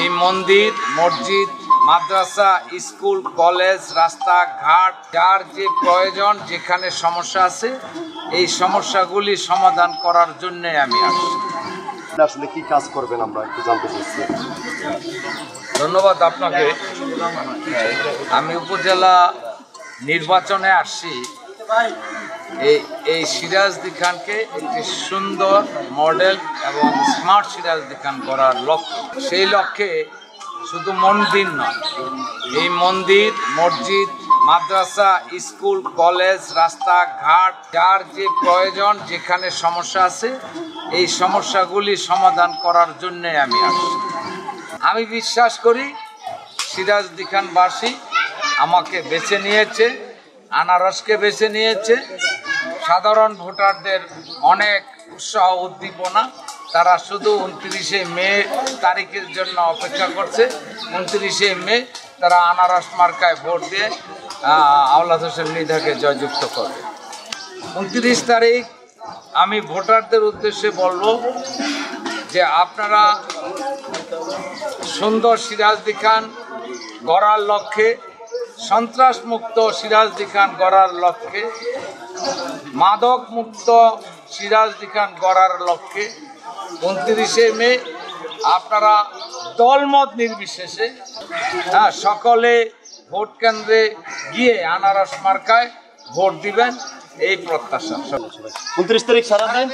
এই মন্দির, মসজিদ, মাদ্রাসা, স্কুল, কলেজ, রাস্তাঘাট, যার যে প্রয়োজন, যেখানে সমস্যা আছে, এই সমস্যাগুলি সমাধান করার জন্য আমি আসছি। আসলে কি কাজ করবেন আমরা একটু জানতে চাচ্ছি। ধন্যবাদ আপনাকে। আমি উপজেলা নির্বাচনে আসছি এই সিরাজদি খানকে একটি সুন্দর মডেল এবং স্মার্ট সিরাজদি খান করার লক্ষ্য। সেই লক্ষ্যে শুধু মন্দির নয়, এই মন্দির, মসজিদ, মাদ্রাসা, স্কুল, কলেজ, রাস্তাঘাট, যার যে প্রয়োজন, যেখানে সমস্যা আছে, এই সমস্যাগুলি সমাধান করার জন্য আমি আসছি। আমি বিশ্বাস করি সিরাজদি খানবাসী আমাকে বেছে নিয়েছে, আনারসকে বেছে নিয়েছে। সাধারণ ভোটারদের অনেক উৎসাহ উদ্দীপনা, তারা শুধু 29শে মে তারিখের জন্য অপেক্ষা করছে। 29শে মে তারা আনারস মার্কায় ভোট দিয়ে আওলাদ হোসেন মৃধাকে জয়যুক্ত করবে। 29 তারিখ আমি ভোটারদের উদ্দেশ্যে বলবো যে আপনারা সুন্দর সিরাজদি খান গড়ার লক্ষ্যে, সন্ত্রাস মুক্ত সিরাজদি খান গড়ার লক্ষ্যে, মাদক মুক্ত সিরাজদি খান গড়ার লক্ষ্যে 29শে মে আপনারা দলমত নির্বিশেষে সকলে ভোট কেন্দ্রে গিয়ে আনারস মার্কায় ভোট দিবেন, এই প্রত্যাশা। 29 তারিখ সারা দিন।